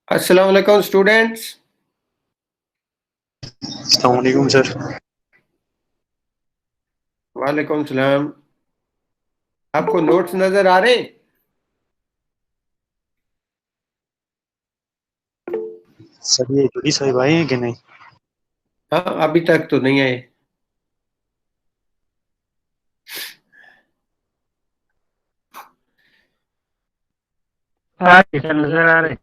अस्सलाम वालेकुम स्टूडेंट्स। अस्सलाम वालेकुम सर। वालेकुम सलाम। आपको नोट्स नजर आ रहे हैं? सर ये जोड़ी साहब आए हैं कि नहीं? हाँ, अभी तक तो नहीं आए। हाँ जी सर, नजर आ रहे।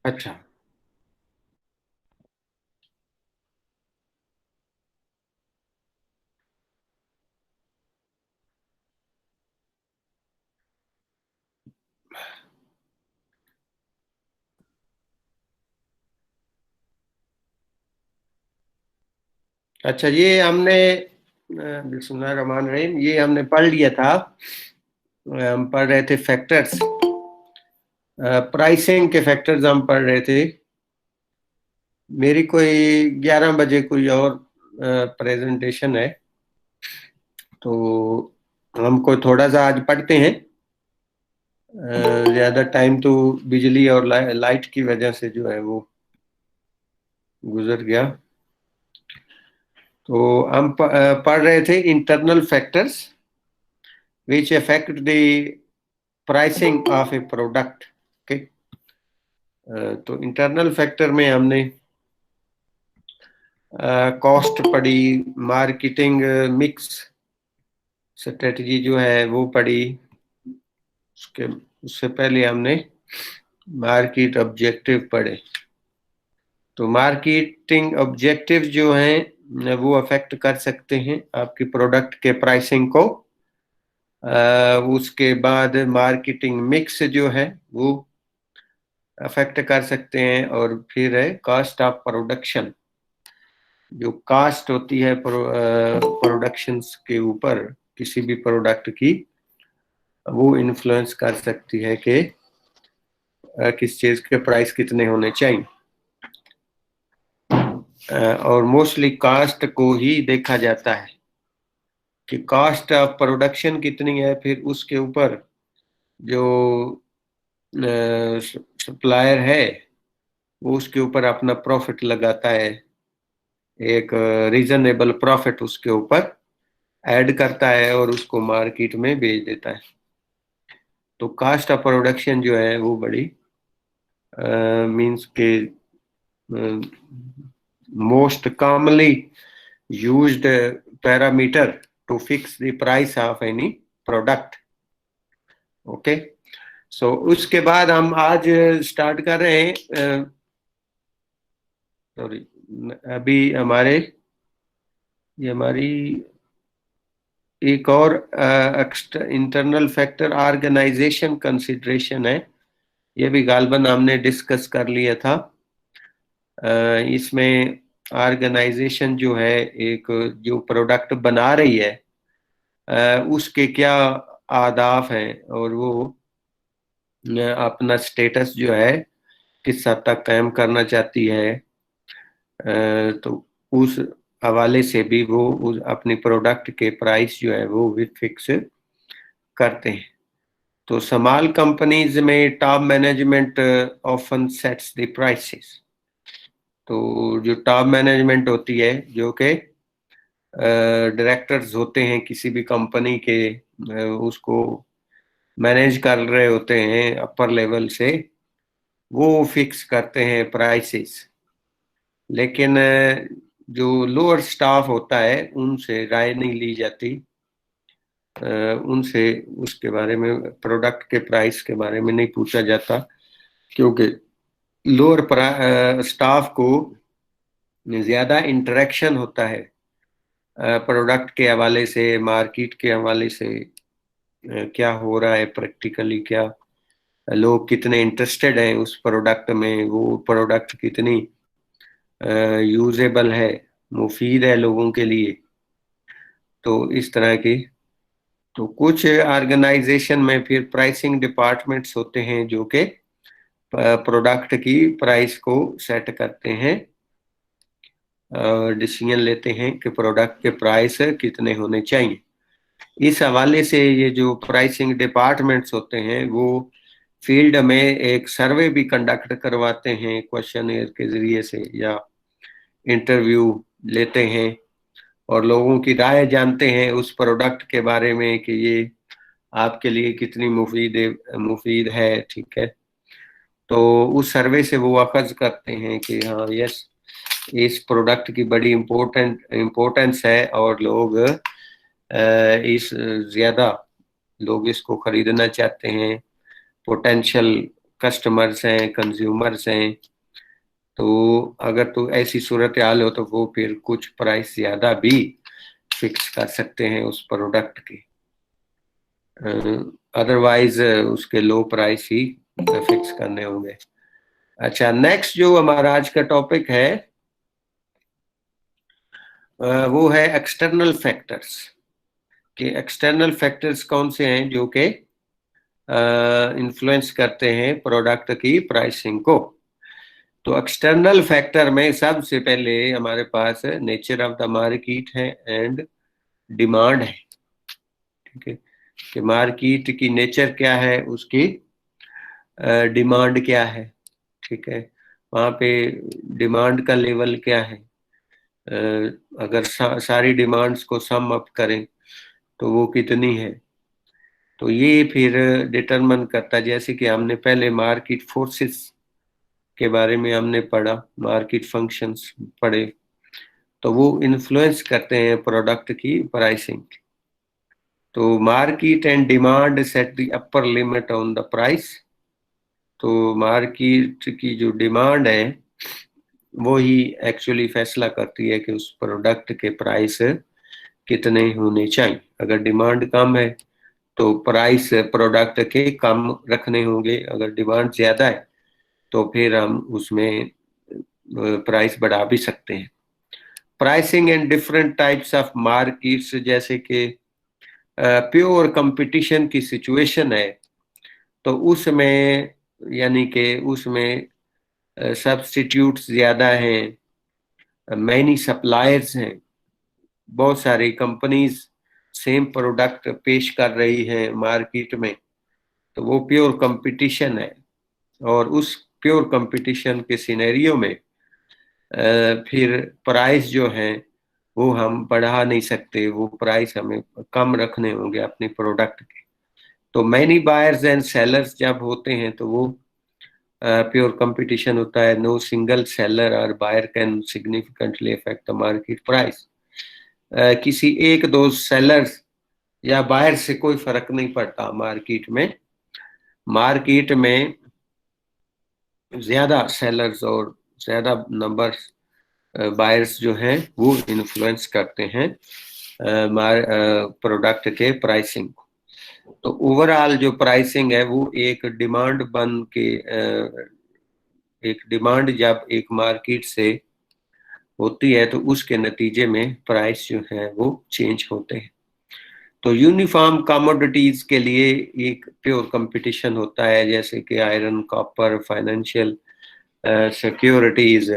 अच्छा, अच्छा, ये हमने बिस्मिल्लाहिर्रहमानिर्रहीम, ये हमने पढ़ लिया था। हम पढ़ रहे थे फैक्टर्स, प्राइसिंग के फैक्टर्स हम पढ़ रहे थे। मेरी कोई 11 बजे कोई और प्रेजेंटेशन है, तो हमको थोड़ा सा आज पढ़ते हैं। ज्यादा टाइम तो बिजली और लाइट की वजह से जो है वो गुजर गया। तो हम पढ़ रहे थे internal factors which affect the pricing of A product. Okay, तो इंटरनल फैक्टर में हमने कॉस्ट पढ़ी, मार्केटिंग मिक्स स्ट्रेटजी जो है वो पढ़ी। उससे पहले हमने मार्केट ऑब्जेक्टिव पढ़े। तो मार्केटिंग ऑब्जेक्टिव जो हैं वो अफेक्ट कर सकते हैं आपकी प्रोडक्ट के प्राइसिंग को। उसके बाद मार्केटिंग मिक्स जो है वो अफेक्ट कर सकते हैं, और फिर है कॉस्ट ऑफ प्रोडक्शन। जो कास्ट होती है प्रोडक्शंस के ऊपर किसी भी प्रोडक्ट की, वो इन्फ्लुएंस कर सकती है कि किस चीज के प्राइस कितने होने चाहिए। और मोस्टली कास्ट को ही देखा जाता है कि कॉस्ट ऑफ प्रोडक्शन कितनी है, फिर उसके ऊपर जो सप्लायर है वो उसके ऊपर अपना प्रॉफिट लगाता है। एक रीजनेबल प्रॉफिट उसके ऊपर ऐड करता है और उसको मार्केट में बेच देता है। तो कास्ट ऑफ प्रोडक्शन जो है वो बड़ी मींस के most commonly used parameter to fix the price of any product. Okay, so उसके बाद हम आज स्टार्ट कर रहे हैं। सॉरी, अभी ये हमारी एक और इंटरनल फैक्टर ऑर्गेनाइजेशन कंसिडरेशन है। ये भी गालबन हमने डिस्कस कर लिया था। इसमें ऑर्गेनाइजेशन जो है, एक जो प्रोडक्ट बना रही है उसके क्या आदाफ हैं, और वो अपना स्टेटस जो है किस हद तक कायम करना चाहती है। तो उस हवाले से भी वो अपनी प्रोडक्ट के प्राइस जो है वो भी फिक्स करते हैं। तो स्मॉल कंपनीज में top management often sets the prices. तो जो टॉप मैनेजमेंट होती है, जो कि डायरेक्टर्स होते हैं किसी भी कंपनी के, उसको मैनेज कर रहे होते हैं अपर लेवल से, वो फिक्स करते हैं प्राइसेस। लेकिन जो लोअर स्टाफ होता है उनसे राय नहीं ली जाती। उनसे उसके बारे में, प्रोडक्ट के प्राइस के बारे में नहीं पूछा जाता, क्योंकि लोअर स्टाफ को ज्यादा इंटरेक्शन होता है प्रोडक्ट के हवाले से, मार्केट के हवाले से। क्या हो रहा है प्रैक्टिकली, क्या लोग कितने इंटरेस्टेड हैं उस प्रोडक्ट में, वो प्रोडक्ट कितनी यूजेबल है, मुफीद है लोगों के लिए। तो इस तरह की, तो कुछ ऑर्गेनाइजेशन में फिर प्राइसिंग डिपार्टमेंट्स होते हैं जो कि प्रोडक्ट की प्राइस को सेट करते हैं, डिसीजन लेते हैं कि प्रोडक्ट के प्राइस कितने होने चाहिए। इस हवाले से ये जो प्राइसिंग डिपार्टमेंट्स होते हैं वो फील्ड में एक सर्वे भी कंडक्ट करवाते हैं क्वेश्चन के जरिए से, या इंटरव्यू लेते हैं और लोगों की राय जानते हैं उस प्रोडक्ट के बारे में कि ये आपके लिए कितनी मुफीद है, ठीक है। तो उस सर्वे से वो अखज करते हैं कि हाँ यस, इस प्रोडक्ट की बड़ी इम्पोर्टेंस है और लोग इस ज्यादा लोग इसको खरीदना चाहते हैं, पोटेंशियल कस्टमर्स हैं, कंज्यूमर्स हैं। तो अगर तो ऐसी सूरत हाल हो तो वो फिर कुछ प्राइस ज्यादा भी फिक्स कर सकते हैं उस प्रोडक्ट की, अदरवाइज उसके लो प्राइस ही फिक्स करने होंगे। अच्छा, नेक्स्ट जो हमारा आज का टॉपिक है वो है एक्सटर्नल फैक्टर्स। कि एक्सटर्नल फैक्टर्स कौन से हैं जो कि इन्फ्लुएंस करते हैं प्रोडक्ट की प्राइसिंग को। तो एक्सटर्नल फैक्टर में सबसे पहले हमारे पास नेचर ऑफ द मार्केट है एंड डिमांड है, ठीक है। कि मार्केट की नेचर क्या है, उसकी डिमांड क्या है, ठीक है। वहाँ पे डिमांड का लेवल क्या है, अगर सारी डिमांड्स को सम अप करें तो वो कितनी है। तो ये फिर डिटरमिन करता है, जैसे कि हमने पहले मार्केट फोर्सेस के बारे में हमने पढ़ा, मार्केट फंक्शंस पढ़े, तो वो इन्फ्लुएंस करते हैं प्रोडक्ट की प्राइसिंग। तो market and demand set the upper limit on the price. तो मार्केट की जो डिमांड है वो ही एक्चुअली फैसला करती है कि उस प्रोडक्ट के प्राइस कितने होने चाहिए। अगर डिमांड कम है तो प्राइस प्रोडक्ट के कम रखने होंगे, अगर डिमांड ज्यादा है तो फिर हम उसमें प्राइस बढ़ा भी सकते हैं। Pricing and different types of markets, जैसे कि प्योर कंपटीशन की सिचुएशन है तो उसमें, यानी कि उसमें सब्स्टिट्यूट्स ज्यादा हैं, मैनी सप्लायर्स हैं, बहुत सारी कंपनीज सेम प्रोडक्ट पेश कर रही हैं मार्केट में, तो वो प्योर कंपटीशन है। और उस प्योर कंपटीशन के सिनेरियो में फिर प्राइस जो है वो हम बढ़ा नहीं सकते, वो प्राइस हमें कम रखने होंगे अपने प्रोडक्ट के। तो मैनी बायर्स एंड सेलर्स जब होते हैं तो वो प्योर कंपटीशन होता है। नो सिंगल सेलर और buyer can significantly affect the market price. किसी एक दो सेलर्स या बायर से कोई फर्क नहीं पड़ता मार्केट में। मार्केट में ज्यादा सेलर्स और ज्यादा नंबर्स बायर्स जो हैं वो इन्फ्लुएंस करते हैं प्रोडक्ट के प्राइसिंग को। तो ओवरऑल जो प्राइसिंग है वो एक डिमांड बन के एक डिमांड जब एक मार्केट से होती है तो उसके नतीजे में प्राइस जो है वो चेंज होते हैं। तो यूनिफॉर्म कमोडिटीज के लिए एक प्योर कंपटीशन होता है, जैसे कि आयरन, कॉपर, फाइनेंशियल सिक्योरिटीज,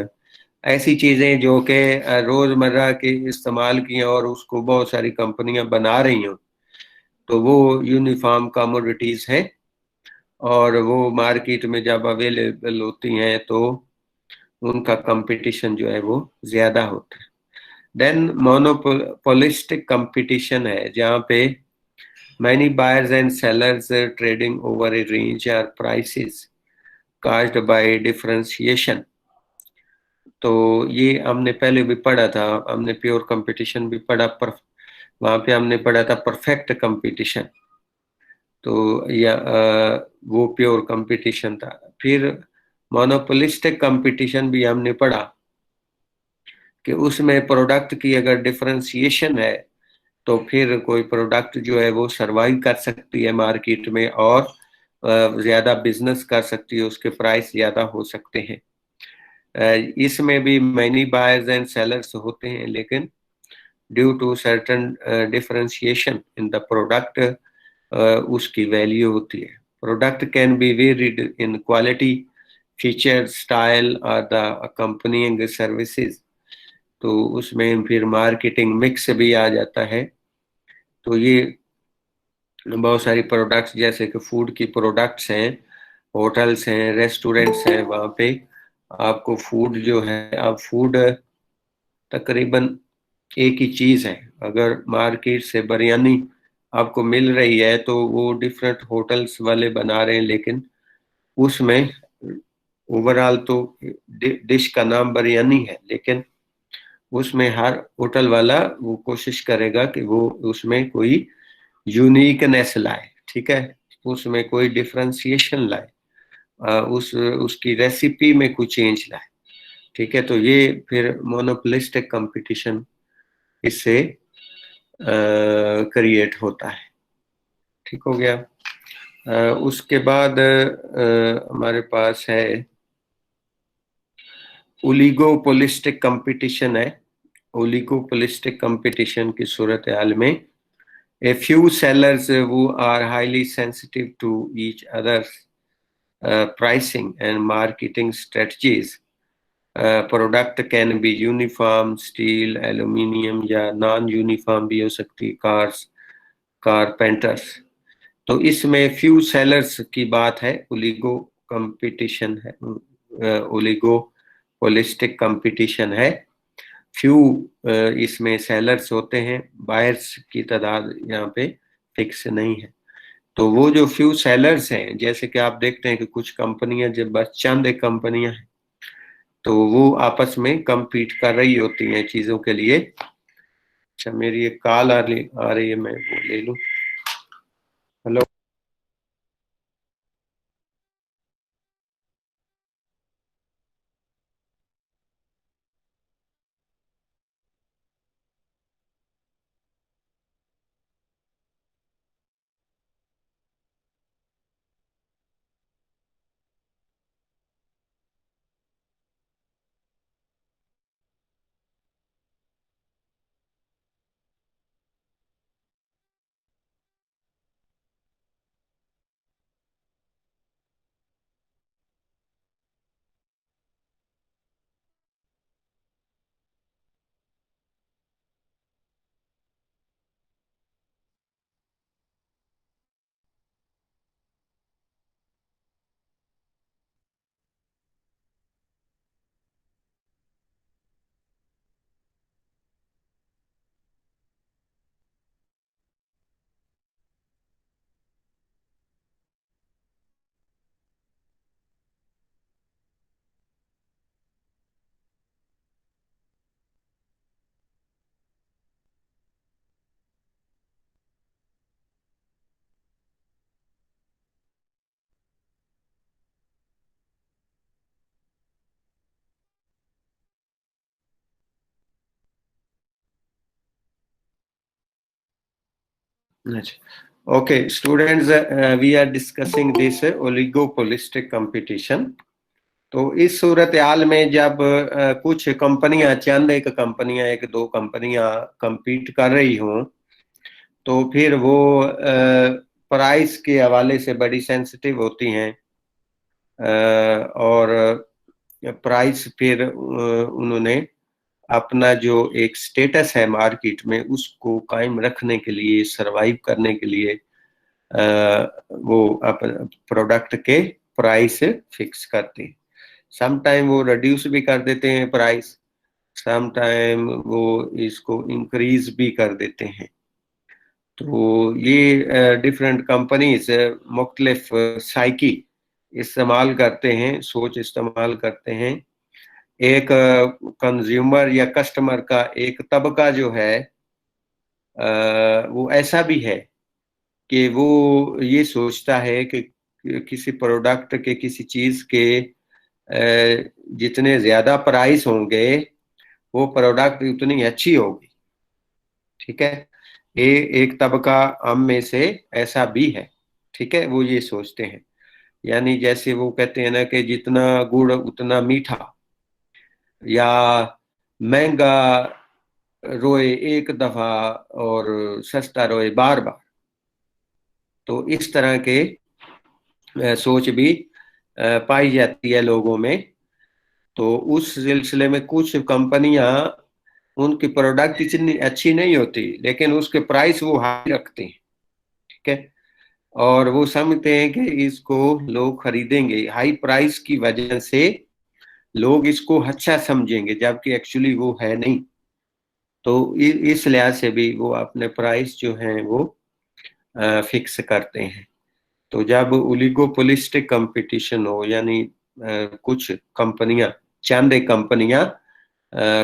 ऐसी चीजें जो कि रोजमर्रा के इस्तेमाल की और उसको बहुत सारी कंपनियां बना रही हों, तो वो यूनिफॉर्म कमोडिटीज है और वो मार्केट में जब अवेलेबल होती हैं तो उनका कंपटीशन जो है वो ज्यादा होता है। देन मोनोपोलिस्टिक कंपटीशन है, जहाँ पे many buyers and sellers trading over a range are prices caused by differentiation। तो ये हमने पहले भी पढ़ा था, हमने प्योर कंपटीशन भी पढ़ा, पर वहां पे हमने पढ़ा था परफेक्ट कंपटीशन। तो या वो प्योर कंपटीशन था। फिर मोनोपोलिस्टिक कंपटीशन भी हमने पढ़ा कि उसमें प्रोडक्ट की अगर डिफरेंशिएशन है तो फिर कोई प्रोडक्ट जो है वो सरवाइव कर सकती है मार्केट में और ज्यादा बिजनेस कर सकती है, उसके प्राइस ज्यादा हो सकते हैं। इसमें भी मैनी बायर्स एंड सेलर्स होते हैं, लेकिन due to certain differentiation in the product उसकी वैल्यू होती है। Product can be varied in quality, feature, style और द अकम्पनिंग सर्विसेज। तो उसमें फिर मार्केटिंग मिक्स भी आ जाता है। तो ये बहुत सारी प्रोडक्ट्स, जैसे कि फूड की प्रोडक्ट्स हैं, होटल्स हैं, रेस्टोरेंट्स हैं, वहाँ पे आपको फूड जो है, आप फूड तकरीबन एक ही चीज है। अगर मार्केट से बिरयानी आपको मिल रही है तो वो डिफरेंट होटल्स वाले बना रहे हैं, लेकिन उसमें ओवरऑल तो डिश का नाम बिरयानी है, लेकिन उसमें हर होटल वाला वो कोशिश करेगा कि वो उसमें कोई यूनिकनेस लाए, ठीक है, उसमें कोई डिफरेंशिएशन लाए, उस उसकी रेसिपी में कुछ चेंज लाए, ठीक है। तो ये फिर मोनोपोलिस्टिक कंपटीशन इससे क्रिएट होता है। ठीक हो गया। उसके बाद हमारे पास है ओलिगोपोलिस्टिक कंपटीशन है। ओलिगोपोलिस्टिक कंपटीशन की सूरत हाल में a few sellers who are highly sensitive to each other's pricing and marketing strategies. Product can be uniform, steel, aluminium, या नॉन यूनिफॉर्म भी हो सकती, कार्स, कारपेंटर्स। तो इसमें फ्यू सेलर्स की बात है, ओलिगो कंपटीशन है, ओलिगो पोलिस्टिक कंपटीशन है। फ्यू इसमें सेलर्स होते हैं, बायर्स की तादाद यहाँ पे फिक्स नहीं है। तो वो जो फ्यू सेलर्स हैं, जैसे कि आप देखते हैं कि कुछ कंपनियां, जब बस चंद एक कंपनियां हैं, तो वो आपस में compete कर रही होती हैं चीजों के लिए। अच्छा, मेरी एक कॉल आ रही है, मैं वो ले लूं। हेलो। अच्छा, okay students, we are discussing this oligopolistic competition. तो इस सूरत हाल में जब कुछ कंपनियां, चंद एक कंपनियां, एक दो कंपनियां compete कर रही हों, तो फिर वो प्राइस के हवाले से बड़ी सेंसिटिव होती हैं, और प्राइस फिर उन्होंने अपना जो एक स्टेटस है मार्केट में, उसको कायम रखने के लिए, सरवाइव करने के लिए वो अपने प्रोडक्ट के प्राइस फिक्स करते हैं। सम टाइम वो रिड्यूस भी कर देते हैं प्राइस, सम टाइम वो इसको इंक्रीज भी कर देते हैं। तो ये डिफरेंट कंपनीज मुख्तलिफ साइकी इस्तेमाल करते हैं, सोच इस्तेमाल करते हैं। एक कंज्यूमर या कस्टमर का एक तबका जो है, वो ऐसा भी है कि वो ये सोचता है कि किसी प्रोडक्ट के, किसी चीज के जितने ज्यादा प्राइस होंगे, वो प्रोडक्ट उतनी अच्छी होगी, ठीक है। ये एक तबका हम में से ऐसा भी है, ठीक है, वो ये सोचते हैं। यानी जैसे वो कहते हैं ना कि जितना गुड़ उतना मीठा, या महंगा रोए एक दफा और सस्ता रोए बार बार। तो इस तरह के सोच भी पाई जाती है लोगों में। तो उस सिलसिले में कुछ कंपनियां, उनकी प्रोडक्ट इतनी अच्छी नहीं होती, लेकिन उसके प्राइस वो हाई रखते हैं, ठीक है। और वो समझते हैं कि इसको लोग खरीदेंगे, हाई प्राइस की वजह से लोग इसको अच्छा समझेंगे, जबकि एक्चुअली वो है नहीं। तो इस लिहाज से भी वो अपने प्राइस जो हैं वो फिक्स करते हैं। तो जब ओलिगोपोलिस्टिक कंपटीशन हो, यानी कुछ कंपनियां, चंद कंपनियां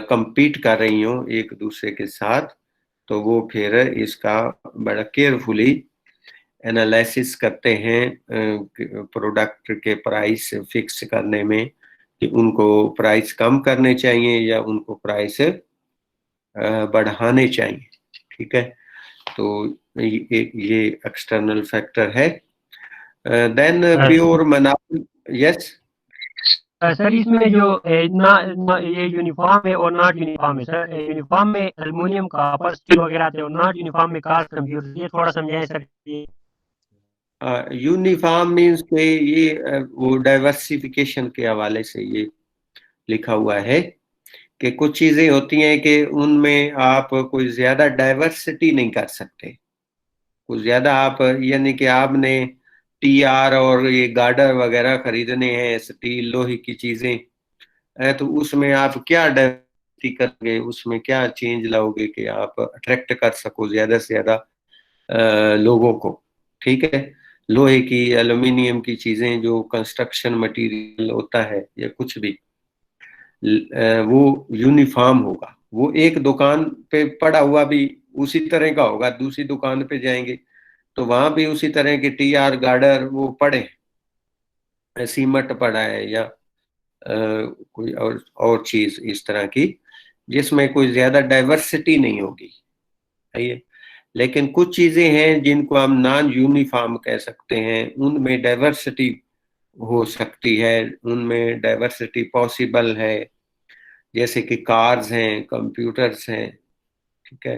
compete कर रही हो एक दूसरे के साथ, तो वो फिर इसका बड़ा केयरफुली एनालिसिस करते हैं प्रोडक्ट के प्राइस फिक्स करने में, कि उनको प्राइस कम करने चाहिए या उनको प्राइस बढ़ाने चाहिए। ठीक है, तो ये एक्सटर्नल फैक्टर है। Then pure monopoly. Yes. Sir इसमें जो ये यूनिफॉर्म है और नॉट यूनिफॉर्म है सर। यूनिफॉर्म में एल्युमिनियम कॉपर स्टील वगैरह आते हैं और नॉट यूनिफॉर्म में कार कंप्यूटर, ये थोड़ा समझाएं सर ये। यूनिफॉर्म मीन्स के ये वो डाइवर्सिफिकेशन के हवाले से ये लिखा हुआ है कि कुछ चीजें होती हैं कि उनमें आप कोई ज्यादा डाइवर्सिटी नहीं कर सकते। कुछ ज्यादा आप, यानी कि आपने टी आर और ये गार्डर वगैरह खरीदने हैं, स्टील लोहे की चीजें, तो उसमें आप क्या डाइवर्सिटी करोगे, उसमें क्या चेंज लाओगे कि आप अट्रैक्ट कर सको ज्यादा से ज्यादा लोगों को। ठीक है, लोहे की, एल्युमिनियम की चीजें, जो कंस्ट्रक्शन मटेरियल होता है या कुछ भी, वो यूनिफॉर्म होगा। वो एक दुकान पे पड़ा हुआ भी उसी तरह का होगा, दूसरी दुकान पे जाएंगे तो वहां भी उसी तरह के टी आर गार्डर वो पड़े, सीमट पड़ा है या कोई और चीज इस तरह की, जिसमें कोई ज्यादा डाइवर्सिटी नहीं होगी है ये। लेकिन कुछ चीजें हैं जिनको हम नॉन यूनिफॉर्म कह सकते हैं, उनमें डाइवर्सिटी हो सकती है, उनमें डाइवर्सिटी पॉसिबल है। जैसे कि कार्स हैं, कंप्यूटर्स हैं। ठीक है,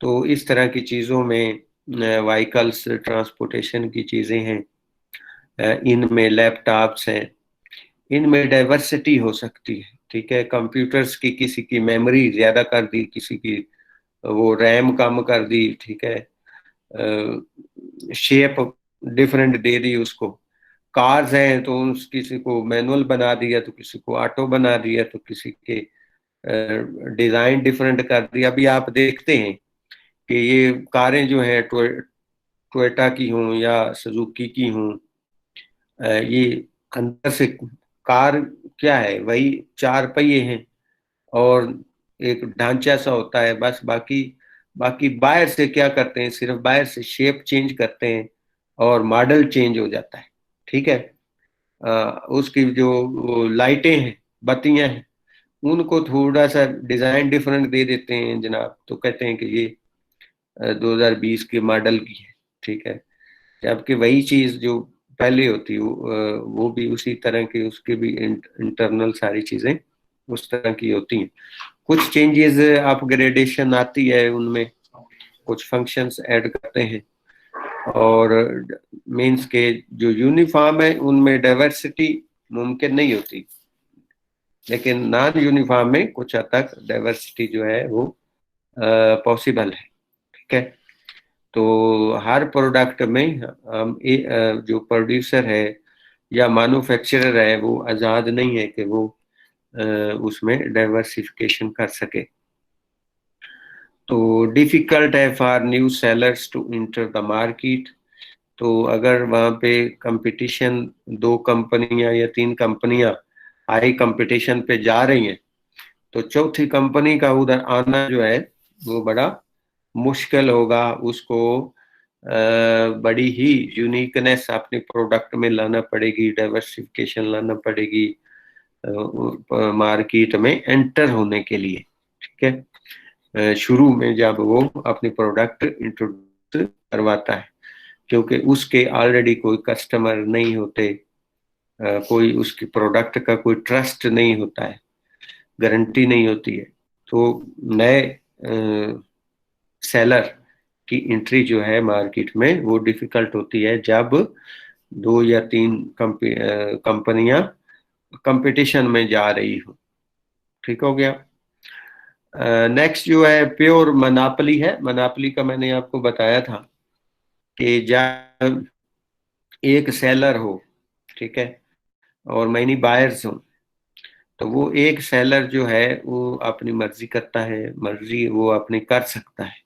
तो इस तरह की चीजों में, व्हीकल्स ट्रांसपोर्टेशन की चीजें हैं, इनमें लैपटॉप्स हैं, इनमें डाइवर्सिटी हो सकती है। ठीक है, कंप्यूटर्स की किसी की मेमोरी ज्यादा कर दी, किसी की वो रैम कम कर दी। ठीक है, शेप डिफरेंट दे दी उसको। कार्स हैं तो किसी को मैनुअल बना दिया, तो किसी को ऑटो बना दिया, तो किसी के डिजाइन डिफरेंट कर दिया। अभी आप देखते हैं कि ये कारें जो हैं टोयोटा की हों या सुजुकी की हों, ये अंदर से कार क्या है, वही चार पहिए हैं और एक ढांचा सा होता है बस। बाकी बाकी बाहर से क्या करते हैं, सिर्फ बाहर से शेप चेंज करते हैं और मॉडल चेंज हो जाता है। ठीक है, उसकी जो लाइटें हैं, बत्तियां हैं, उनको थोड़ा सा डिजाइन डिफरेंट दे देते हैं जनाब, तो कहते हैं कि ये 2020 के मॉडल की है। ठीक है, जबकि वही चीज जो पहले होती वो भी उसी तरह की, उसके भी इंटरनल सारी चीजें उस तरह की होती हैं। कुछ चेंजेस, अपग्रेडेशन आती है उनमें, कुछ फंक्शंस ऐड करते हैं। और मीन्स के जो यूनिफॉर्म है उनमें डाइवर्सिटी मुमकिन नहीं होती, लेकिन नॉन यूनिफॉर्म में कुछ हद तक डाइवर्सिटी जो है वो पॉसिबल है। ठीक है, तो हर प्रोडक्ट में हम जो प्रोड्यूसर है या मैन्युफैक्चरर है वो आज़ाद नहीं है कि वो उसमें डाइवर्सिफिकेशन कर सके। तो डिफिकल्ट है for new sellers to enter the market. तो अगर वहाँ पे कंपटीशन, दो कंपनियां या तीन कंपनियां हाई कंपटीशन पे जा रही हैं, तो चौथी कंपनी का उधर आना जो है वो बड़ा मुश्किल होगा। उसको बड़ी ही यूनिकनेस अपने प्रोडक्ट में लाना पड़ेगी, डाइवर्सिफिकेशन लाना पड़ेगी मार्केट में एंटर होने के लिए। ठीक है, शुरू में जब वो अपनी प्रोडक्ट इंट्रोड्यूस करवाता है, क्योंकि उसके ऑलरेडी कोई कस्टमर नहीं होते, कोई उसकी प्रोडक्ट का कोई ट्रस्ट नहीं होता है, गारंटी नहीं होती है। तो नए सेलर की एंट्री जो है मार्केट में वो डिफिकल्ट होती है जब दो या तीन कंपनियां कंपटीशन में जा रही हो। ठीक हो गया। नेक्स्ट जो है प्योर मोनोपोली है। मोनोपोली का मैंने आपको बताया था कि जब एक सेलर हो, ठीक है, और मैनी बायर्स हो, तो वो एक सेलर जो है वो अपनी मर्जी करता है, मर्जी वो अपनी कर सकता है,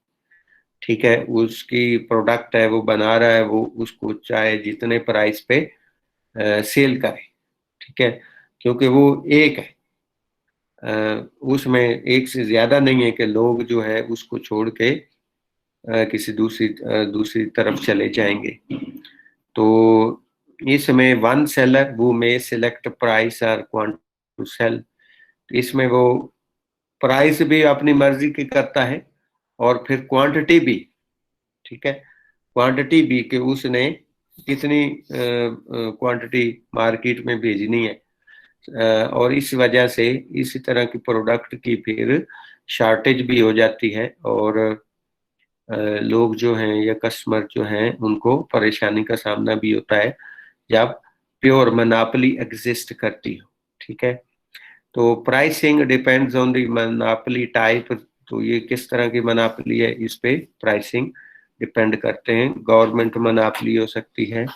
ठीक है। उसकी प्रोडक्ट है वो बना रहा है, वो उसको चाहे जितने प्राइस पे सेल करे, ठीक है, क्योंकि वो एक है, उसमें एक से ज्यादा नहीं है कि लोग जो है उसको छोड़ के किसी दूसरी तरफ चले जाएंगे। तो इसमें वन सेलर वो मे सिलेक्ट प्राइस और क्वांटिटी टू सेल, इसमें वो प्राइस भी अपनी मर्जी की करता है और फिर क्वांटिटी भी, ठीक है, क्वांटिटी भी कि उसने कितनी क्वांटिटी मार्केट में भेजनी है। और इस वजह से इसी तरह की प्रोडक्ट की फिर शॉर्टेज भी हो जाती है, और लोग जो हैं या कस्टमर जो हैं उनको परेशानी का सामना भी होता है जब प्योर मोनोपोली एग्जिस्ट करती हो, ठीक है। तो pricing depends on the monopoly type, तो ये किस तरह की मोनोपोली है इस पे प्राइसिंग डिपेंड करते हैं। गवर्नमेंट मोनोपोली हो सकती है,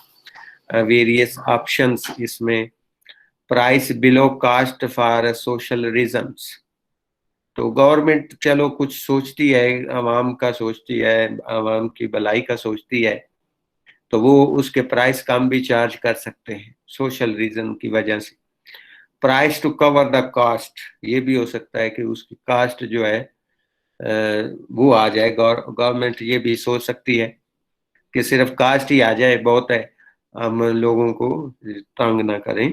वेरियस ऑप्शंस इसमें, price below cost for social reasons, तो गवर्नमेंट चलो कुछ सोचती है, आवाम का सोचती है, आवाम की भलाई का सोचती है, तो वो उसके प्राइस कम भी चार्ज कर सकते हैं सोशल रीजन की वजह से। Price to cover the cost, ये भी हो सकता है कि उसकी कास्ट जो है वो आ जाए, गवर्नमेंट ये भी सोच सकती है कि सिर्फ कास्ट ही आ जाए बहुत है, हम लोगों को तंग ना करें।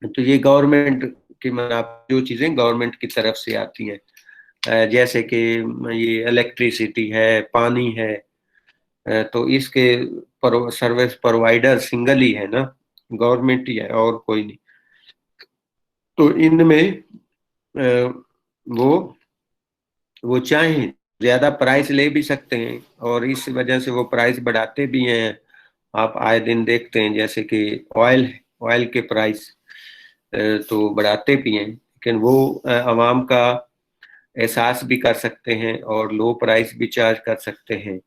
तो ये गवर्नमेंट की जो चीजें गवर्नमेंट की तरफ से आती हैं, जैसे कि ये इलेक्ट्रिसिटी है, पानी है, तो इसके सर्विस प्रोवाइडर सिंगल ही है ना, गवर्नमेंट ही है और कोई नहीं। तो इनमें वो वो चाहें ज्यादा प्राइस ले भी सकते हैं, और इस वजह से वो प्राइस बढ़ाते भी हैं। आप आए दिन देखते हैं जैसे कि ऑयल के प्राइस तो बढ़ाते भी हैं, लेकिन वो आवाम का एहसास भी कर सकते हैं और लो प्राइस भी चार्ज कर सकते हैं,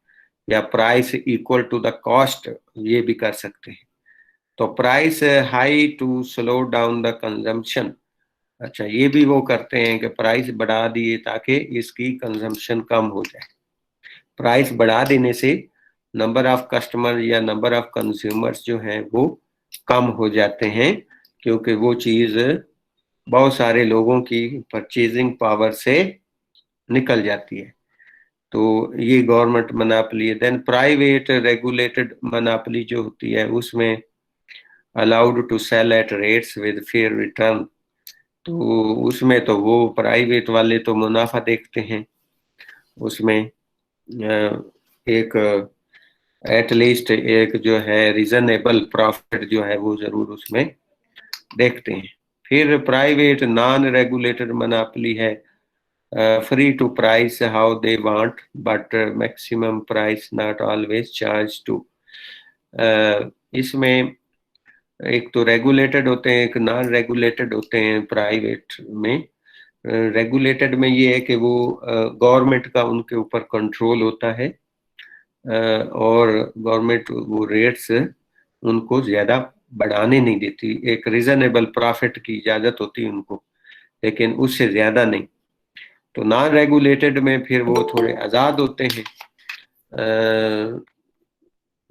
या price equal to the cost ये भी कर सकते हैं। तो price high to slow down the consumption, अच्छा ये भी वो करते हैं कि प्राइस बढ़ा दिए ताकि इसकी कंजम्पशन कम हो जाए। प्राइस बढ़ा देने से नंबर ऑफ कस्टमर या नंबर ऑफ कंज्यूमर्स जो हैं वो कम हो जाते हैं, क्योंकि वो चीज बहुत सारे लोगों की परचेजिंग पावर से निकल जाती है। तो ये गवर्नमेंट मोनोपोली है। देन प्राइवेट रेगुलेटेड मोनोपोली जो होती है उसमें allowed to sell at rates with fair return, तो उसमें तो वो प्राइवेट वाले तो मुनाफा देखते हैं, उसमें एक एटलीस्ट एक जो है रीजनेबल प्रॉफिट जो है वो जरूर उसमें देखते हैं। फिर प्राइवेट नॉन रेगुलेटेड मोनोपोली है, free to price how they want but maximum price not always charge to. इसमें एक तो रेगुलेटेड होते हैं, एक नॉन रेगुलेटेड होते हैं प्राइवेट में। रेगुलेटेड में ये है कि वो गवर्नमेंट का उनके ऊपर कंट्रोल होता है, और गवर्नमेंट वो रेट्स उनको ज्यादा बढ़ाने नहीं देती, एक रीजनेबल प्रॉफिट की इजाजत होती है उनको, लेकिन उससे ज्यादा नहीं। तो नॉन रेगुलेटेड में फिर वो थोड़े आजाद होते हैं,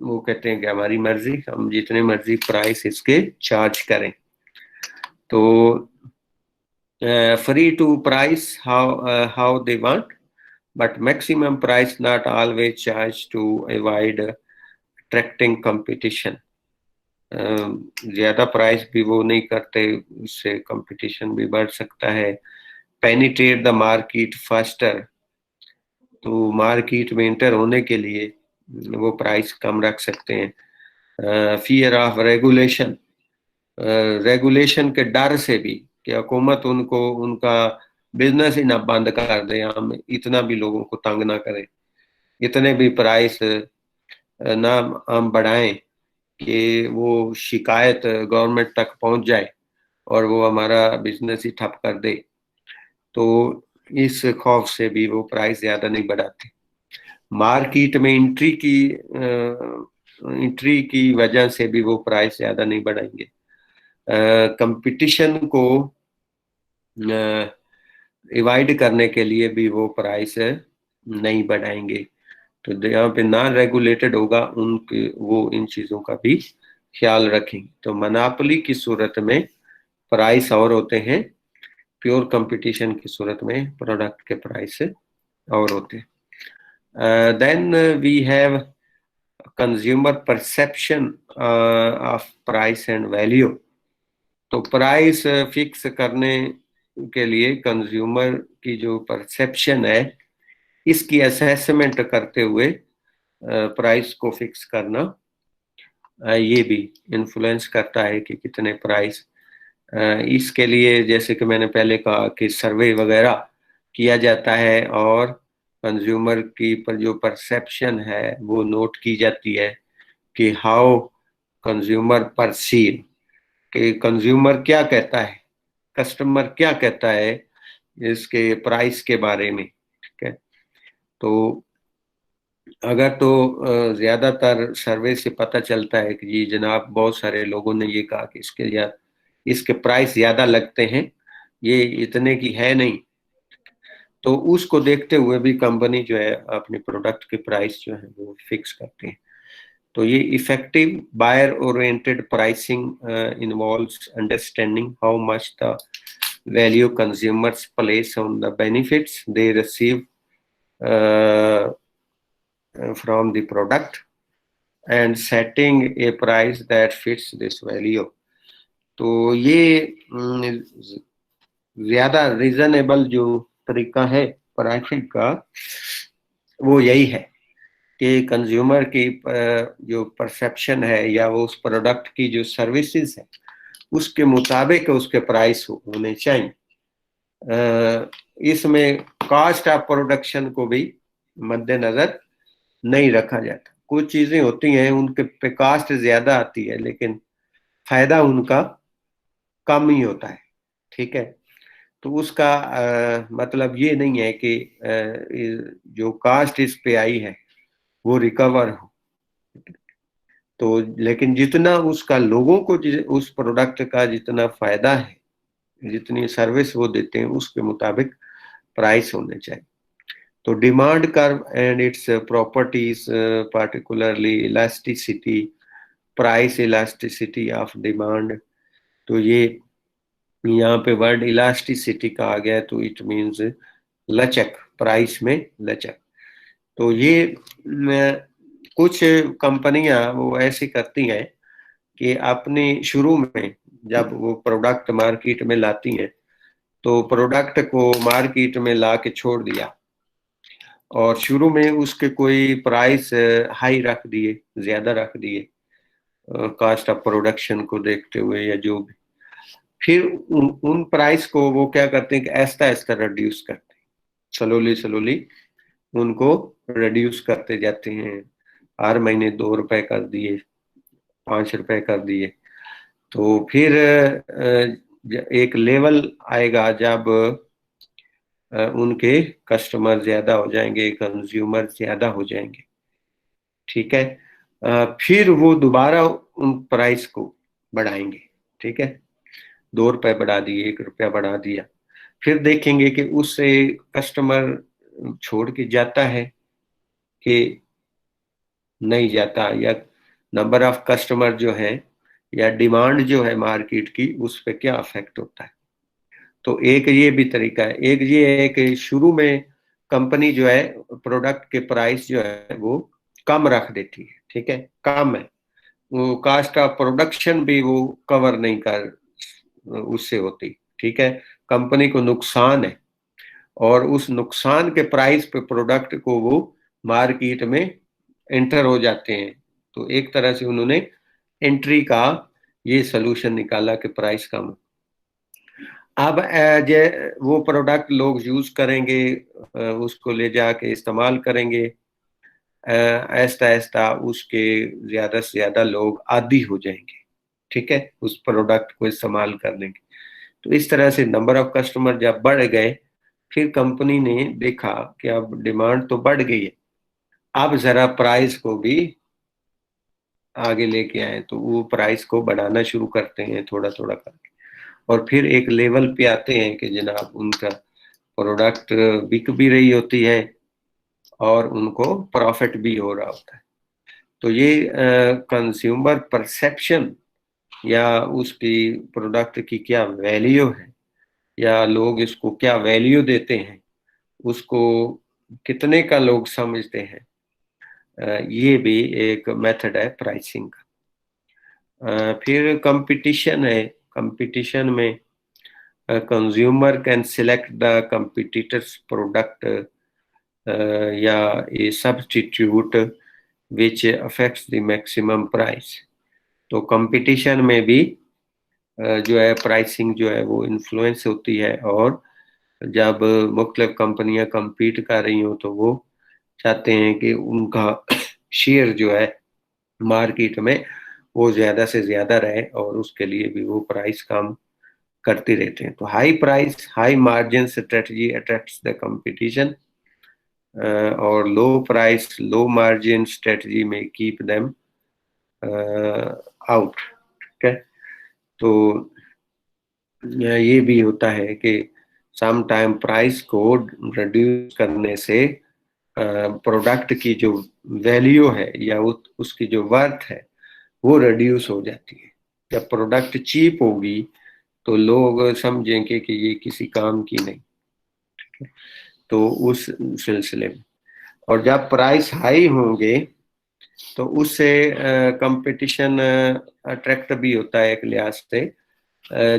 वो कहते हैं कि हमारी मर्जी, हम जितने मर्जी प्राइस इसके चार्ज करें। तो free to price how they want but maximum price not always charge to avoid attracting competition, ज्यादा प्राइस भी वो नहीं करते, उससे कंपटीशन भी बढ़ सकता है। पेनिट्रेट द मार्केट फास्टर, तो मार्केट में इंटर होने के लिए वो प्राइस कम रख सकते हैं। फियर ऑफ रेगुलेशन, रेगुलेशन के डर से भी कि हुकूमत उनको उनका बिजनेस ही ना बंद कर दे, हम इतना भी लोगों को तंग ना करें, इतने भी प्राइस ना हम बढ़ाएं कि वो शिकायत गवर्नमेंट तक पहुंच जाए और वो हमारा बिजनेस ही ठप कर दे। तो इस खौफ से भी वो प्राइस ज्यादा नहीं बढ़ाते। मार्केट में एंट्री की वजह से भी वो प्राइस ज्यादा नहीं बढ़ाएंगे। कंपटीशन को डिवाइड करने के लिए भी वो प्राइस नहीं बढ़ाएंगे। तो यहाँ पे नॉन रेगुलेटेड होगा उनके, वो इन चीजों का भी ख्याल रखेंगे। तो मोनोपोली की सूरत में प्राइस और होते हैं, प्योर कंपटीशन की सूरत में प्रोडक्ट के प्राइस और होते हैं। Then we have consumer perception of price and value. तो प्राइस फिक्स करने के लिए कंज्यूमर की जो परसेप्शन है, इसकी असेसमेंट करते हुए प्राइस को फिक्स करना, ये भी इन्फ्लुएंस करता है कि कितने प्राइस। इसके लिए जैसे कि मैंने पहले कहा कि सर्वे वगैरह किया जाता है और कंज्यूमर की पर जो परसेप्शन है वो नोट की जाती है कि हाउ कंज्यूमर परसीव, कि कंज्यूमर क्या कहता है, कस्टमर क्या कहता है इसके प्राइस के बारे में। ठीक है, तो अगर तो ज्यादातर सर्वे से पता चलता है कि जी जनाब बहुत सारे लोगों ने ये कहा कि इसके प्राइस ज्यादा लगते हैं, ये इतने की है नहीं, तो उसको देखते हुए भी कंपनी जो है अपने प्रोडक्ट के प्राइस जो है वो फिक्स करती है। तो ये effective buyer oriented pricing involves understanding how much the value consumers place on the benefits they receive from the product and setting a price that fits this value। तो ये ज्यादा रीजनेबल जो तरीका है प्राइसिंग का वो यही है कि कंज्यूमर की जो परसेप्शन है या वो उस प्रोडक्ट की जो सर्विसेज है उसके मुताबिक उसके प्राइस होने चाहिए। इसमें कॉस्ट ऑफ प्रोडक्शन को भी मद्देनजर नहीं रखा जाता। कुछ चीजें होती हैं उनके पे कॉस्ट ज्यादा आती है लेकिन फायदा उनका कम ही होता है। ठीक है, तो उसका मतलब ये नहीं है कि जो कॉस्ट इस पे आई है वो रिकवर हो। तो लेकिन जितना उसका लोगों को उस प्रोडक्ट का जितना फायदा है, जितनी सर्विस वो देते हैं उसके मुताबिक प्राइस होने चाहिए। तो demand curve and its properties, particularly elasticity, price elasticity of demand. तो ये यहाँ पे वर्ड इलास्टिसिटी का आ गया, तो इट मीन्स लचक, प्राइस में लचक। तो ये कुछ कंपनियां वो ऐसी करती हैं कि अपनी शुरू में जब वो प्रोडक्ट मार्केट में लाती हैं तो प्रोडक्ट को मार्केट में ला के छोड़ दिया और शुरू में उसके कोई प्राइस हाई रख दिए, ज्यादा रख दिए कॉस्ट ऑफ प्रोडक्शन को देखते हुए या जो भी। फिर उन प्राइस को वो क्या करते हैं कि ऐसा ऐसा रिड्यूस करते हैं, स्लोली उनको रिड्यूस करते जाते हैं। हर महीने 2 रुपए कर दिए, 5 रुपए कर दिए। तो फिर एक लेवल आएगा जब उनके कस्टमर ज्यादा हो जाएंगे, कंज्यूमर ज्यादा हो जाएंगे। ठीक है, फिर वो दोबारा उन प्राइस को बढ़ाएंगे। ठीक है, 2 रुपए बढ़ा दिए, 1 रुपया बढ़ा दिया, फिर देखेंगे कि उससे कस्टमर छोड़ के जाता है कि नहीं जाता, या नंबर ऑफ कस्टमर जो है या डिमांड जो है मार्केट की उस पर क्या अफेक्ट होता है। तो एक ये भी तरीका है। एक ये है कि शुरू में कंपनी जो है प्रोडक्ट के प्राइस जो है वो कम रख देती है। ठीक है, कम है, वो कॉस्ट ऑफ प्रोडक्शन भी वो कवर नहीं कर उससे होती। ठीक है, कंपनी को नुकसान है और उस नुकसान के प्राइस पे प्रोडक्ट को वो मार्केट में एंटर हो जाते हैं। तो एक तरह से उन्होंने एंट्री का ये सोल्यूशन निकाला कि प्राइस कम है। अब वो प्रोडक्ट लोग यूज करेंगे, उसको ले जाके इस्तेमाल करेंगे, ऐसा ऐसा उसके ज्यादा से ज्यादा लोग आदी हो जाएंगे। ठीक है, उस प्रोडक्ट को इस्तेमाल करने के। तो इस तरह से नंबर ऑफ कस्टमर जब बढ़ गए, फिर कंपनी ने देखा कि अब डिमांड तो बढ़ गई है, अब जरा प्राइस को भी आगे लेके आए, तो वो प्राइस को बढ़ाना शुरू करते हैं थोड़ा थोड़ा करके, और फिर एक लेवल पे आते हैं कि जनाब उनका प्रोडक्ट बिक भी रही होती है और उनको प्रॉफिट भी हो रहा होता है। तो ये कंज्यूमर परसेप्शन या उसकी प्रोडक्ट की क्या वैल्यू है, या लोग इसको क्या वैल्यू देते हैं, उसको कितने का लोग समझते हैं, ये भी एक मेथड है प्राइसिंग का। फिर कंपटीशन है। कंपटीशन में consumer can select the competitor's product या a substitute which affects the maximum price. तो कंपटीशन में भी जो है प्राइसिंग जो है वो इन्फ्लुएंस होती है, और जब मुख्तलिफ कंपनियां compete कर रही हो तो वो चाहते हैं कि उनका शेयर जो है मार्केट में वो ज्यादा से ज्यादा रहे, और उसके लिए भी वो प्राइस कम करते रहते हैं। तो high price high margin strategy attracts the competition, और low price low margin strategy may keep them out. ठीक है। तो ये भी होता है कि सम टाइम प्राइस को रिड्यूस करने से प्रोडक्ट की जो वैल्यू है या उसकी जो वर्थ है वो रिड्यूस हो जाती है। जब प्रोडक्ट चीप होगी तो लोग समझेंगे कि ये किसी काम की नहीं, तो उस सिलसिले में। और जब प्राइस हाई होंगे तो उससे कंपटीशन अट्रैक्ट भी होता है एक लिहाज से।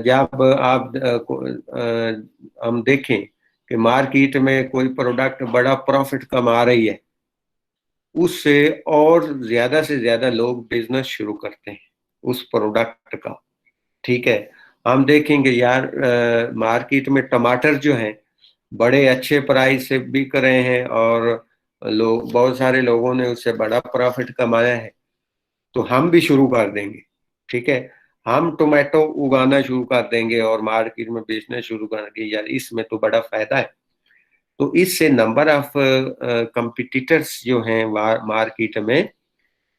जब आप हम देखें कि मार्केट में कोई प्रोडक्ट बड़ा प्रॉफिट कमा रही है, उससे और ज्यादा से ज्यादा लोग बिजनेस शुरू करते हैं उस प्रोडक्ट का। ठीक है। हम देखेंगे यार मार्केट में टमाटर जो है बड़े अच्छे प्राइस से बिक रहे हैं, और लोग बहुत सारे लोगों ने उससे बड़ा प्रॉफिट कमाया है, तो हम भी शुरू कर देंगे। ठीक है। हम टोमेटो उगाना शुरू कर देंगे और मार्केट में बेचना शुरू कर देंगे, यार इसमें तो बड़ा फायदा है। तो इससे नंबर ऑफ कंपिटिटर्स जो हैं मार्केट में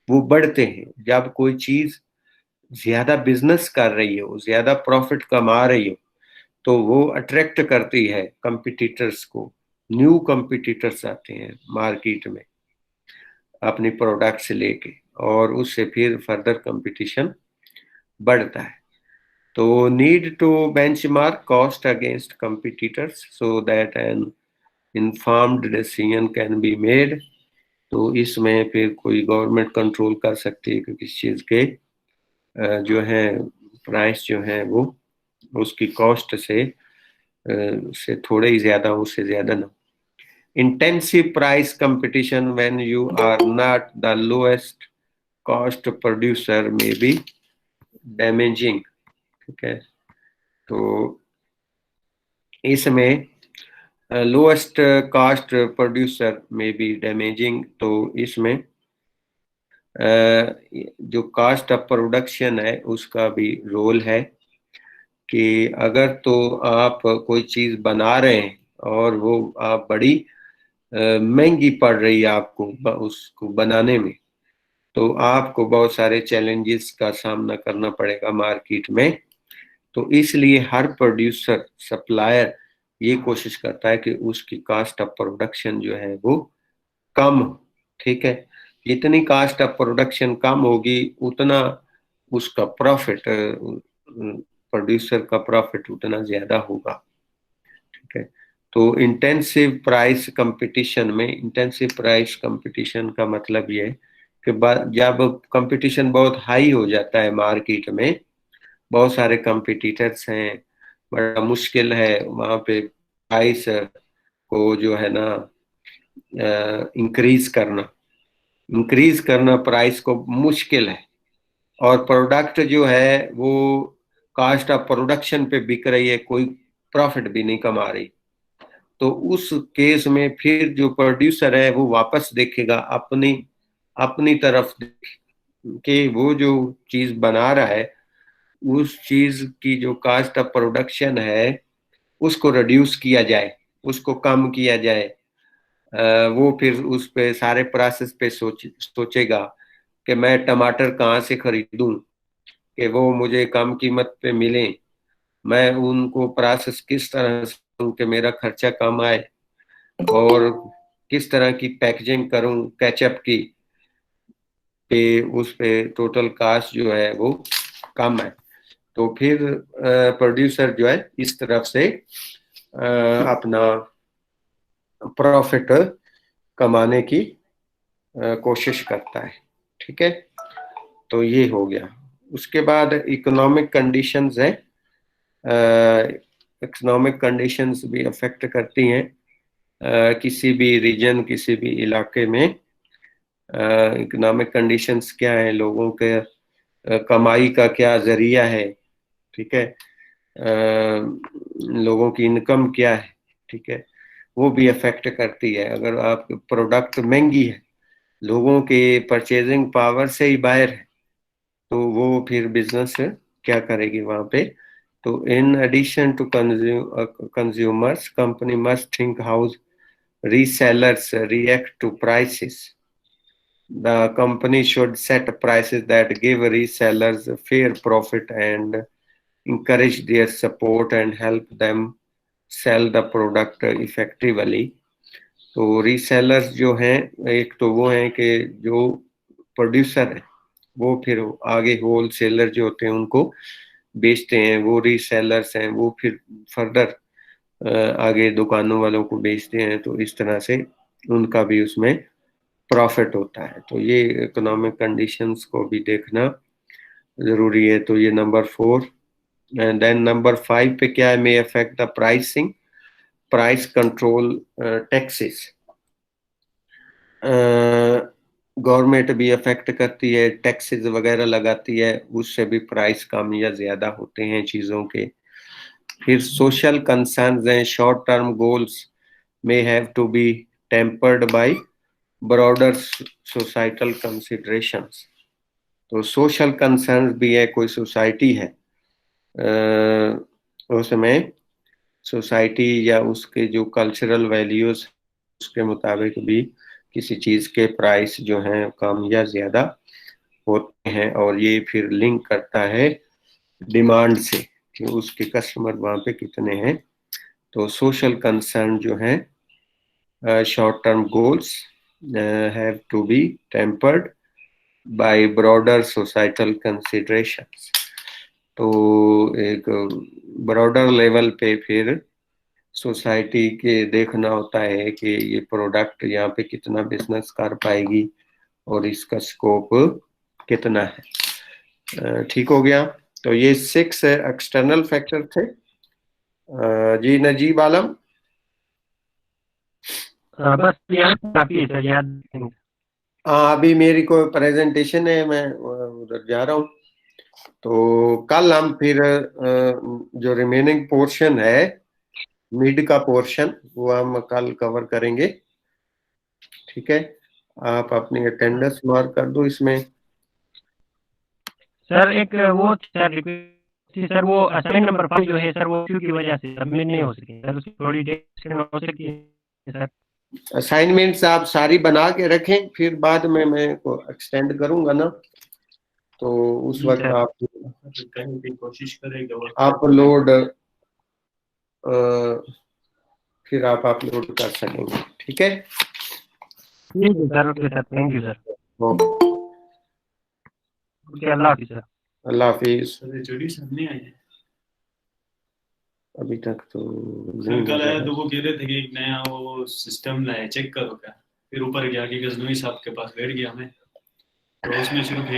वो बढ़ते हैं। जब कोई चीज ज्यादा बिजनेस कर रही हो, ज्यादा प्रॉफिट कमा रही हो, तो वो अट्रैक्ट करती है कंपिटिटर्स को। न्यू कंपिटिटर्स आते हैं मार्केट में अपनी प्रोडक्ट से लेके, और उससे फिर फर्दर कंपटीशन बढ़ता है। तो need to benchmark cost against competitors so that an informed decision can be made. तो इसमें फिर कोई गवर्नमेंट कंट्रोल कर सकती है कि किस चीज के जो है प्राइस जो है वो उसकी कॉस्ट से थोड़े ही ज्यादा, उससे ज्यादा ना। Intensive price competition when you are not the lowest cost producer may be damaging. ठीक है। तो इसमें lowest cost producer may be damaging, तो इसमें जो कॉस्ट ऑफ प्रोडक्शन है उसका भी रोल है कि अगर तो आप कोई चीज बना रहे हैं और वो आप बड़ी महंगी पड़ रही है आपको उसको बनाने में, तो आपको बहुत सारे चैलेंजेस का सामना करना पड़ेगा मार्केट में। तो इसलिए हर प्रोड्यूसर सप्लायर ये कोशिश करता है कि उसकी कॉस्ट ऑफ प्रोडक्शन जो है वो कम हो। ठीक है। जितनी कॉस्ट ऑफ प्रोडक्शन कम होगी उतना उसका प्रॉफिट, प्रोड्यूसर का प्रॉफिट उतना ज्यादा होगा। ठीक है। तो इंटेंसिव प्राइस कंपटीशन में, इंटेंसिव प्राइस कंपटीशन का मतलब ये है कि जब कंपटीशन बहुत हाई हो जाता है मार्केट में, बहुत सारे कंपटीटर्स हैं, बड़ा मुश्किल है वहां पे प्राइस को जो है ना इंक्रीज करना प्राइस को मुश्किल है, और प्रोडक्ट जो है वो कॉस्ट ऑफ प्रोडक्शन पे बिक रही है, कोई प्रॉफिट भी नहीं कमा रही। तो उस केस में फिर जो प्रोड्यूसर है वो वापस देखेगा अपनी अपनी तरफ कि वो जो चीज बना रहा है उस चीज की जो कॉस्ट ऑफ प्रोडक्शन है उसको रिड्यूस किया जाए, उसको कम किया जाए, वो फिर उस पे सारे प्रोसेस पे सोचेगा कि मैं टमाटर कहाँ से खरीदूं कि वो मुझे कम कीमत पे मिले, मैं उनको प्रोसेस किस तरह से करूं कि मेरा खर्चा कम आए, और किस तरह की पैकेजिंग करूं केचप की पे उस पे टोटल कास्ट जो है वो कम है। तो फिर प्रोड्यूसर जो है इस तरफ से अपना प्रॉफिट कमाने की कोशिश करता है। ठीक है, तो ये हो गया। उसके बाद इकोनॉमिक कंडीशंस है। इकोनॉमिक कंडीशंस भी अफेक्ट करती हैं किसी भी रीजन, किसी भी इलाके में। इकोनॉमिक कंडीशंस क्या है, लोगों के कमाई का क्या जरिया है, ठीक है, लोगों की इनकम क्या है, ठीक है, वो भी अफेक्ट करती है। अगर आप प्रोडक्ट महंगी है, लोगों के परचेजिंग पावर से ही बाहर है, तो वो फिर बिजनेस क्या करेगी वहां पे। तो in addition to consumers, company must think how resellers react to prices. The company should set prices that give resellers a fair profit and encourage their support and help them sell the product effectively. तो resellers जो हैं, एक तो वो हैं कि जो producer है वो फिर आगे होल सेलर जो होते हैं उनको बेचते हैं, वो रीसेलर्स हैं, वो फिर फर्दर आगे दुकानों वालों को बेचते हैं। तो इस तरह से उनका भी उसमें प्रॉफिट होता है। तो ये इकोनॉमिक कंडीशंस को भी देखना जरूरी है। तो ये नंबर 4। एंड देन नंबर 5 पे क्या है, may affect the pricing, price control, taxes. Government भी अफेक्ट करती है, टैक्सेस वगैरह लगाती है, उससे भी प्राइस कम या ज्यादा होते हैं चीजों के। फिर सोशल कंसर्न्स हैं, short term goals may have to be tempered by broader societal considerations। तो सोशल कंसर्न्स भी है, कोई सोसाइटी है उसमें सोसाइटी या उसके जो कल्चरल वैल्यूज उसके मुताबिक भी किसी चीज के प्राइस जो हैं कम या ज्यादा होते हैं, और ये फिर लिंक करता है डिमांड से कि उसके कस्टमर वहां पे कितने हैं। तो सोशल कंसर्न जो है, short term goals have to be tempered by broader societal considerations। तो एक ब्रॉडर लेवल पे फिर सोसाइटी के देखना होता है कि ये प्रोडक्ट यहाँ पे कितना बिजनेस कर पाएगी और इसका स्कोप कितना है। ठीक हो गया। तो ये 6 एक्सटर्नल फैक्टर थे। जी नजीब आलम। बस याद काफी है सर, याद नहीं। हाँ, अभी मेरी कोई प्रेजेंटेशन है, मैं उधर जा रहा हूँ। तो कल हम फिर जो रिमेनिंग पोर्शन है, मिड का पोर्शन, वो हम कल कवर करेंगे। ठीक है, आप अपनी अटेंडेंस मार्क कर दो इसमें। सर एक वो सर रिक्वेस्ट थी सर, वो असाइनमेंट नंबर 5 जो है सर, वो इशू की वजह से सबमिट नहीं हो सकी सर, उसकी थोड़ी देर हो सकती है सर। असाइनमेंट्स आप सारी बना के रखें, फिर बाद में मैं को एक्सटेंड करूंगा ना, तो उस वक्त आप करने की कोशिश करेगा, अपलोड फिर आप अपलोड कर सकेंगे। ठीक है, ठीक है sir, okay sir, thank you sir, okay, अल्लाह हाफिज़ सर। अल्लाह हाफिज। जोड़ी सर नहीं आए अभी तक तो सर, कल आया तो वो कह रहे थे कि एक नया वो सिस्टम लाया, चेक करो क्या। फिर ऊपर गया कि गजनवी साहब के पास बैठ गया मैं, तो उसमें सिर्फ